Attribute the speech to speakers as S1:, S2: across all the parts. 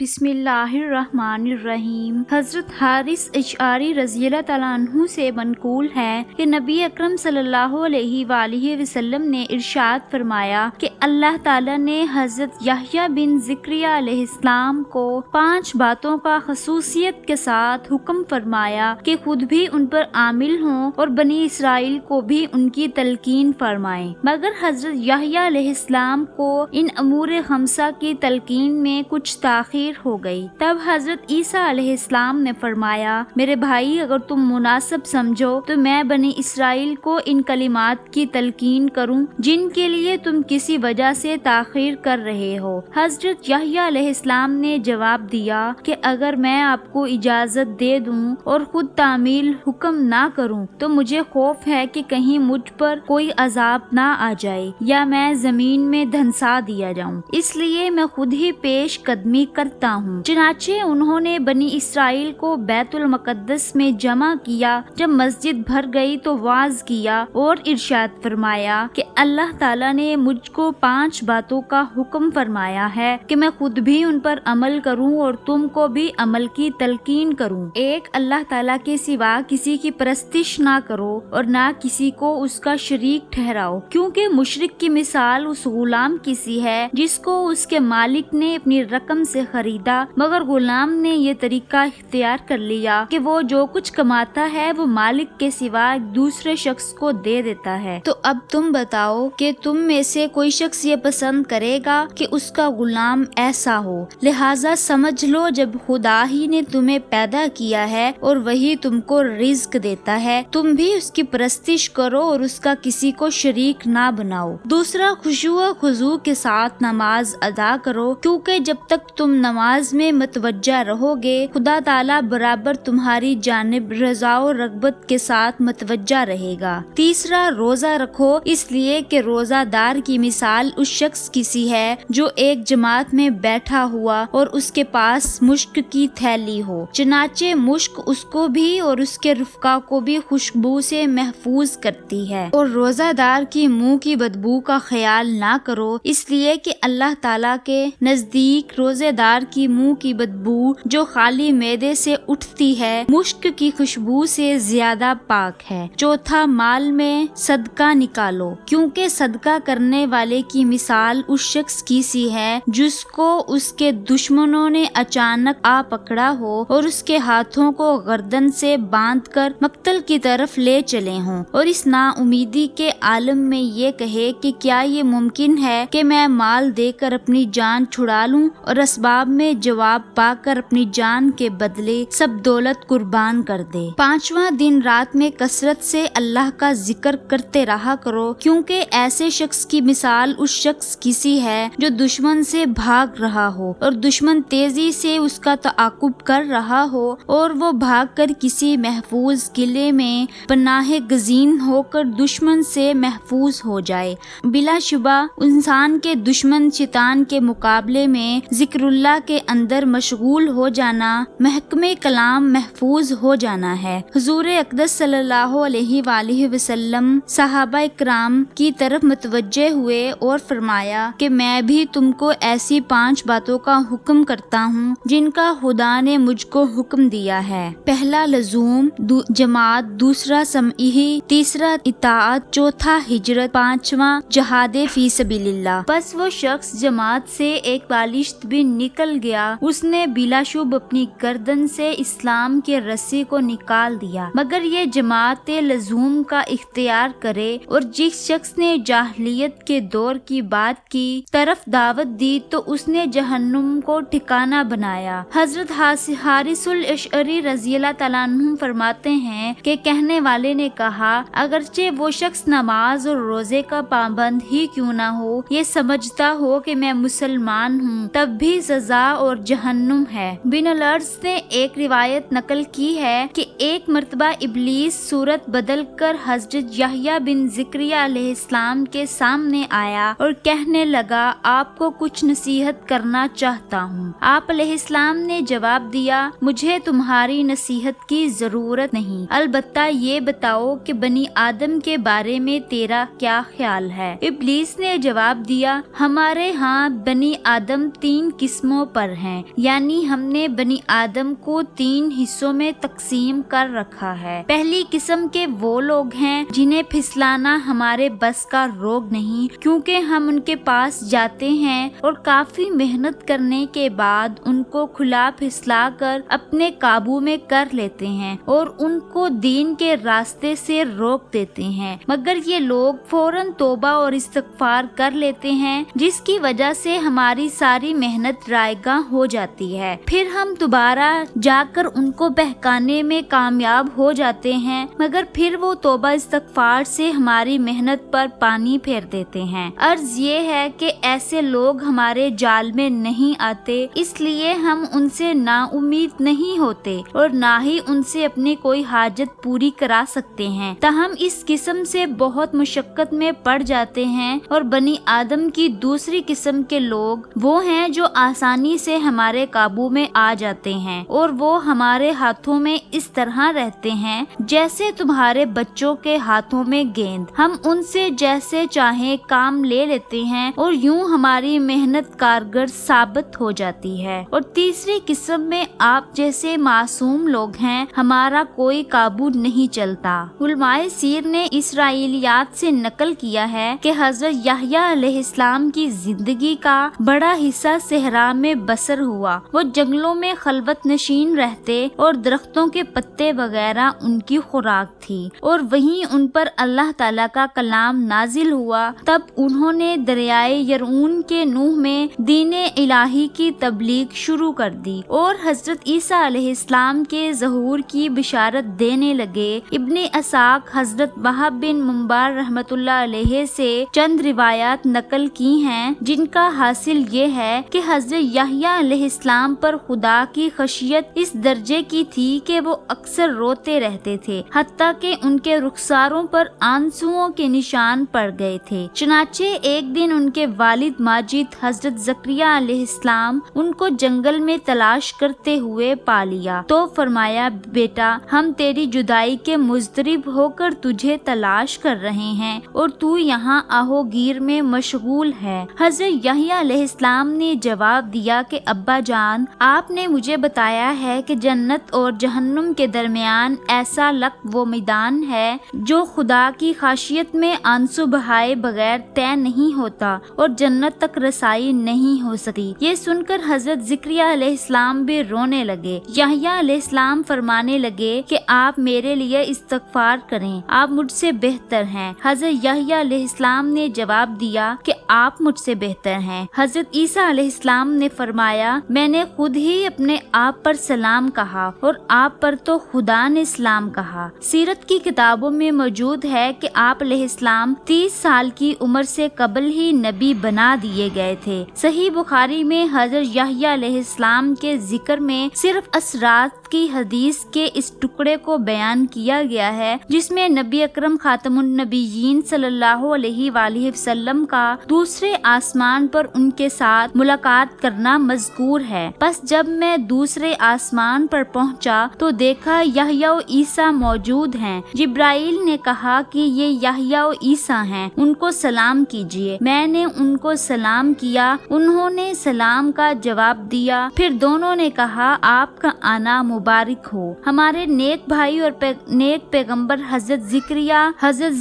S1: بسم اللہ الرحمن الرحیم۔ حضرت حارث اشعری رضی اللہ تعالیٰ عنہ سے منقول ہے کہ نبی اکرم صلی اللہ علیہ وآلہ وسلم نے ارشاد فرمایا کہ اللہ تعالیٰ نے حضرت یحییٰ بن زکریا علیہ السلام کو 5 باتوں کا خصوصیت کے ساتھ حکم فرمایا کہ خود بھی ان پر عامل ہوں اور بنی اسرائیل کو بھی ان کی تلقین فرمائیں، مگر حضرت یحییٰ علیہ السلام کو ان امور خمسہ کی تلقین میں کچھ تاخیر ہو گئی۔ تب حضرت عیسیٰ علیہ السلام نے فرمایا، میرے بھائی اگر تم مناسب سمجھو تو میں بنی اسرائیل کو ان کلمات کی تلقین کروں جن کے لیے تم کسی وجہ سے تاخیر کر رہے ہو۔ حضرت یحییٰ علیہ السلام نے جواب دیا کہ اگر میں آپ کو اجازت دے دوں اور خود تعمیل حکم نہ کروں تو مجھے خوف ہے کہ کہیں مجھ پر کوئی عذاب نہ آ جائے یا میں زمین میں دھنسا دیا جاؤں، اس لیے میں خود ہی پیش قدمی کرتا ہوں۔ چنانچہ انہوں نے بنی اسرائیل کو بیت المقدس میں جمع کیا۔ جب مسجد بھر گئی تو واعظ کیا اور ارشاد فرمایا کہ اللہ تعالیٰ نے مجھ کو 5 باتوں کا حکم فرمایا ہے کہ میں خود بھی ان پر عمل کروں اور تم کو بھی عمل کی تلقین کروں۔ 1، اللہ تعالیٰ کے سوا کسی کی پرستش نہ کرو اور نہ کسی کو اس کا شریک ٹھہراؤ، کیونکہ مشرک کی مثال اس غلام کی سی ہے جس کو اس کے مالک نے اپنی رقم سے خریدا، مگر غلام نے یہ طریقہ اختیار کر لیا کہ وہ جو کچھ کماتا ہے وہ مالک کے سوا ایک دوسرے شخص کو دے دیتا ہے۔ تو اب تم بتاؤ کہ تم میں سے کوئی شخص یہ پسند کرے گا کہ اس کا غلام ایسا ہو؟ لہٰذا سمجھ لو جب خدا ہی نے تمہیں پیدا کیا ہے اور وہی تم کو رزق دیتا ہے، تم بھی اس کی پرستش کرو اور اس کا کسی کو شریک نہ بناؤ۔ دوسرا، خشوع و خضوع کے ساتھ نماز ادا کرو، کیونکہ جب تک تم نماز میں متوجہ رہو گے خدا تعالیٰ برابر تمہاری جانب رضا و رغبت کے ساتھ متوجہ رہے گا۔ تیسرا، روزہ رکھو، اس لیے کہ روزہ دار کی مثال اس شخص کی سی ہے جو ایک جماعت میں بیٹھا ہوا اور اس کے پاس مشک کی تھیلی ہو، چنانچہ مشک اس کو بھی اور اس کے رفقا کو بھی خوشبو سے محفوظ کرتی ہے، اور روزہ دار کی منہ کی بدبو کا خیال نہ کرو، اس لیے کہ اللہ تعالیٰ کے نزدیک روزے دار کی منہ کی بدبو جو خالی معدے سے اٹھتی ہے مشک کی خوشبو سے زیادہ پاک ہے۔ چوتھا، مال میں صدقہ نکالو، کیونکہ صدقہ کرنے والے کی مثال اس شخص کی سی ہے جس کو اس کے دشمنوں نے اچانک آ پکڑا ہو اور اس کے ہاتھوں کو گردن سے باندھ کر مقتل کی طرف لے چلے ہوں، اور اس نا امیدی کے عالم میں یہ کہے کہ کیا یہ ممکن ہے کہ میں مال دے کر اپنی جان چھڑا لوں اور اسباب میں جواب پا کر اپنی جان کے بدلے سب دولت قربان کر دے۔ پانچواں، دن رات میں کثرت سے اللہ کا ذکر کرتے رہا کرو، کیونکہ ایسے شخص کی مثال اس شخص کی سی ہے جو دشمن سے بھاگ رہا ہو اور دشمن تیزی سے اس کا تعاقب کر رہا ہو اور وہ بھاگ کر کسی محفوظ قلعے میں پناہ گزین ہو کر دشمن سے محفوظ ہو جائے۔ بلا شبہ انسان کے دشمن شیطان کے مقابلے میں ذکر اللہ کے اندر مشغول ہو جانا محکمہ کلام محفوظ ہو جانا ہے۔ حضور اقدس صلی اللہ علیہ وآلہ وسلم صحابہ کرام کی طرف متوجہ ہوئے اور فرمایا کہ میں بھی تم کو ایسی 5 باتوں کا حکم کرتا ہوں جن کا خدا نے مجھ کو حکم دیا ہے۔ پہلا، لزوم، جماعت، دوسرا سمعی، تیسرا اطاعت، چوتھا ہجرت، پانچواں جہاد فی سبیل اللہ۔ بس وہ شخص جماعت سے ایک بالشت بھی نکل گیا، اس نے بلا شبہ اپنی گردن سے اسلام کے رسی کو نکال دیا، مگر یہ جماعت لزوم کا اختیار کرے اور جس شخص نے جاہلیت کے دور کی بات کی طرف دعوت دی تو اس نے جہنم کو ٹھکانہ بنایا۔ حضرت حارث الاشعری رضی اللہ تعالیٰ عنہ فرماتے ہیں کہ کہنے والے نے کہا، اگرچہ وہ شخص نماز اور روزے کا پابند ہی کیوں نہ ہو، یہ سمجھتا ہو کہ میں مسلمان ہوں، تب بھی سزا اور جہنم ہے۔ بن الارض نے ایک روایت نقل کی ہے کہ ایک مرتبہ ابلیس صورت بدل کر حضرت یحییٰ بن زکریا علیہ السلام کے سامنے آیا اور کہنے لگا، آپ کو کچھ نصیحت کرنا چاہتا ہوں۔ آپ علیہ السلام نے جواب دیا، مجھے تمہاری نصیحت کی ضرورت نہیں، البتہ یہ بتاؤ کہ بنی آدم کے بارے میں تیرا کیا خیال ہے؟ ابلیس نے جواب دیا، ہمارے ہاں بنی آدم 3 قسموں پر ہیں، یعنی ہم نے بنی آدم کو 3 حصوں میں تقسیم کر رکھا ہے۔ پہلی قسم کے وہ لوگ ہیں جنہیں پھسلانا ہمارے بس کا روگ نہیں، کیونکہ ہم ان کے پاس جاتے ہیں اور کافی محنت کرنے کے بعد ان کو کھلا پھسلا کر اپنے قابو میں کر لیتے ہیں اور ان کو دین کے راستے سے روک دیتے ہیں، مگر یہ لوگ فوراً توبہ اور استغفار کر لیتے ہیں، جس کی وجہ سے ہماری ساری محنت رائے گاں ہو جاتی ہے۔ پھر ہم دوبارہ جا کر ان کو بہکانے میں کامیاب ہو جاتے ہیں، مگر پھر وہ توبہ استغفار سے ہماری محنت پر پانی پھیر دیتے ہیں۔ عرض یہ ہے کہ ایسے لوگ ہمارے جال میں نہیں آتے، اس لیے ہم ان سے نا امید نہیں ہوتے اور نہ ہی ان سے اپنی کوئی حاجت پوری کرا سکتے ہیں، تاہم اس قسم سے بہت مشقت میں پڑ جاتے ہیں۔ اور بنی آدم کی دوسری قسم کے لوگ وہ ہیں جو آسانی سے ہمارے قابو میں آ جاتے ہیں، اور وہ ہمارے ہاتھوں میں اس طرح رہتے ہیں جیسے تمہارے بچوں کے ہاتھوں میں گیند۔ ہم ان سے جیسے چاہیں کام لے لیتے ہیں اور یوں ہماری محنت کارگر ثابت ہو جاتی ہے۔ اور تیسری قسم میں آپ جیسے معصوم لوگ ہیں، ہمارا کوئی قابو نہیں چلتا۔ علماء سیر نے اسرائیلیات سے نقل کیا ہے کہ حضرت یحییٰ علیہ السلام کی زندگی کا بڑا حصہ صحرا میں بسر ہوا۔ وہ جنگلوں میں خلوت نشین رہتے اور درختوں کے پتے وغیرہ ان کی خوراک تھی، اور وہیں ان پر اللہ تعالیٰ کا کلام نازل ہوا۔ تب انہوں نے دریائے یرعون کے نوح میں دین الہی کی تبلیغ شروع کر دی اور حضرت عیسیٰ علیہ السلام کے ظہور کی بشارت دینے لگے۔ ابن اسحاق حضرت وہب بن منبار رحمۃ اللہ علیہ سے چند روایات نقل کی ہیں، جن کا حاصل یہ ہے کہ حضرت یحییٰ علیہ السلام پر خدا کی خشیت اس درجے کی تھی کہ وہ اکثر روتے رہتے تھے، حتیٰ کہ ان کے رخساروں پر آنسوؤں کے نشان پڑ گئے تھے۔ چنانچہ ایک دن ان کے والد ماجد حضرت زکریا علیہ السلام ان کو جنگل میں تلاش کرتے ہوئے پا لیا تو فرمایا، بیٹا ہم تیری جدائی کے مضطرب ہو کر تجھے تلاش کر رہے ہیں اور تو یہاں آہو گیر میں مشغول ہے۔ حضرت یحییٰ علیہ السلام نے جواب دیا کہ ابا جان، آپ نے مجھے بتایا ہے کہ جنت اور جہنم کے درمیان ایسا لق و میدان ہے جو خدا کی خاشیت میں آنسو بہائے بغیر طے نہیں ہوتا اور جنت تک رسائی نہیں ہو سکتی۔ یہ سن کر حضرت زکریا علیہ السلام بھی رونے لگے۔ یحییٰ علیہ السلام فرمانے لگے کہ آپ میرے لیے استغفار کریں، آپ مجھ سے بہتر ہیں۔ حضرت یحییٰ علیہ السلام نے جواب دیا کہ آپ مجھ سے بہتر ہیں۔ حضرت عیسیٰ علیہ السلام نے فرمایا، میں نے خود ہی اپنے آپ پر سلام کہا اور آپ پر تو خدا نے سلام کہا۔ سیرت کی کتابوں میں موجود ہے کہ آپ علیہ السلام 30 سال کی عمر سے قبل ہی نبی بنا دیے گئے تھے۔ صحیح بخاری میں حضرت یحییٰ علیہ السلام کے ذکر میں صرف اسرات کی حدیث کے اس ٹکڑے کو بیان کیا گیا ہے جس میں نبی اکرم خاتم النبیین صلی اللہ علیہ وآلہ وسلم کا دوسرے آسمان پر ان کے ساتھ ملاقات کرنا مذکور ہے۔ بس جب میں دوسرے آسمان پر پہنچا تو دیکھا یحییٰ و عیسیٰ موجود ہیں۔ جبرائیل نے کہا کہ یہ یحییٰ و عیسیٰ ہیں، ان کو سلام کیجیے۔ میں نے ان کو سلام کیا، انہوں نے سلام کا جواب دیا، پھر دونوں نے کہا آپ کا آنا مبارک ہو۔ ہمارے نیک بھائی اور نیک پیغمبر حضرت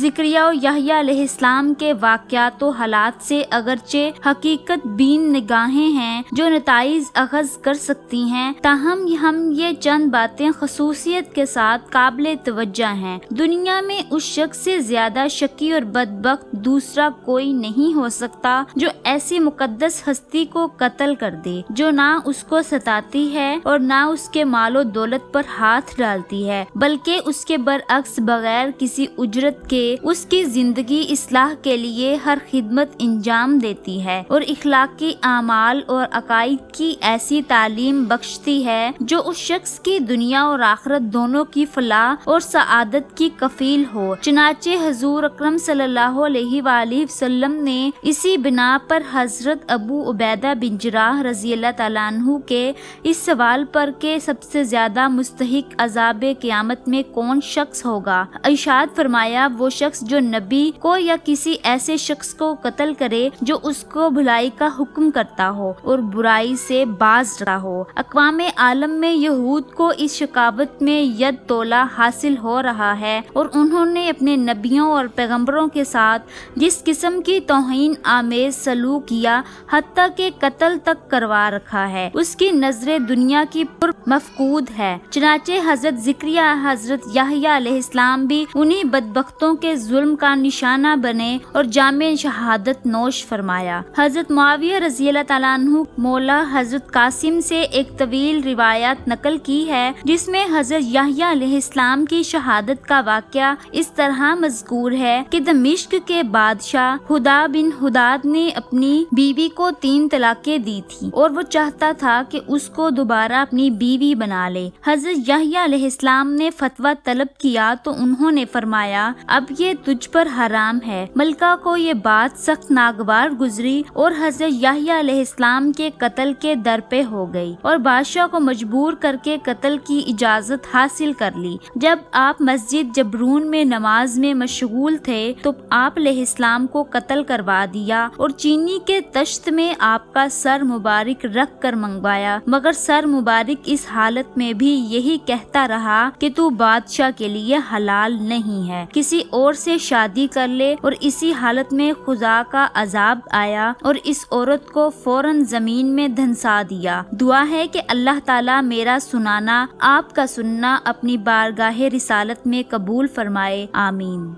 S1: زکریا و یحییٰ علیہ السلام کے واقعات و حالات سے اگرچہ حقیقت بین نگاہیں ہیں جو نتائج اخذ کر سکتی ہیں، تاہم ہم یہ چند باتیں خصوصیت کے ساتھ قابل توجہ ہیں۔ دنیا میں اس شخص سے زیادہ شقی اور بدبخت دوسرا کوئی نہیں ہو سکتا جو ایسی مقدس ہستی کو قتل کر دے جو نہ اس کو ستاتی ہے اور نہ اس کے مال و دولت پر ہاتھ ڈالتی ہے، بلکہ اس کے برعکس بغیر کسی اجرت کے اس کی زندگی اصلاح کے لیے ہر خدمت انجام دیتی ہے اور اخلاقی اعمال اور عقائد کی ایسی تعلیم بخشتی ہے جو اس شخص کی دنیا اور آخرت دونوں کی فلاح اور سعادت کی کفیل ہو۔ چنانچہ حضور اکرم صلی اللہ علیہ وآلہ وسلم نے اسی بنا پر حضرت ابو عبیدہ بن جراح رضی اللہ تعالیٰ عنہ کے اس سوال پر کہ سب سے زیادہ مستحق عذاب قیامت میں کون شخص ہوگا؟ ارشاد فرمایا وہ شخص جو نبی کو یا کسی ایسے شخص کو قتل کرے جو اس کو بھلائی کا حکم کرتا ہو اور برائی سے باز رہا ہو۔ اقوام عالم میں یہود کو اس شقاوت میں ید تولہ حاصل ہو رہا ہے اور انہوں نے اپنے نبیوں اور پیغمبروں کے ساتھ جس قسم کی توہین آمیز سلوک کیا حتیٰ کہ قتل تک کروا رکھا ہے، اس کی نظر دنیا کی پر مفقود ہے۔ چنانچہ حضرت زکریا حضرت یحییٰ علیہ السلام بھی انہی بدبختوں کے ظلم کا نشانہ بنے اور جام شہادت نوش فرمایا۔ حضرت معاویہ رضی اللہ تعالیٰ عنہ مولا حضرت قاسم سے ایک طویل روایت نقل کی ہے جس میں حضرت یحییٰ علیہ السلام کی شہادت کا واقعہ اس طرح مذکور ہے کہ دمشق کے بادشاہ ہدا بن ہداد نے اپنی بیوی کو 3 طلاقیں دی تھی اور وہ چاہتا تھا کہ اس کو دوبارہ اپنی بیوی بنا لے۔ حضرت یحییٰ علیہ السلام نے فتویٰ طلب کیا تو انہوں نے فرمایا اب یہ تجھ پر حرام ہے۔ ملکہ کو یہ بات سخت ناگوار گزری اور حضرت یحییٰ علیہ السلام کے قتل کے در پہ ہو گئی اور بادشاہ کو مجبور کر کے قتل کی اجازت حاصل کر لی۔ جب آپ مسجد جبرون میں نماز میں مشغول تھے تو آپ علیہ السلام کو قتل کروا دیا اور چینی کے تشت میں آپ کا سر مبارک رکھ کر منگوایا، مگر سر مبارک اس حالت میں بھی یہی کہتا رہا کہ تو بادشاہ کے لیے حلال نہیں ہے، کسی اور سے شادی کر لے، اور اسی حالت میں خدا کا عذاب آیا اور اس عورت کو فوراً زمین میں دھنسا دیا۔ دعا ہے کہ اللہ تعالیٰ میرا سنانا، آپ کا سننا اپنی بارگاہ رسالت میں قبول فرمائے، آمین۔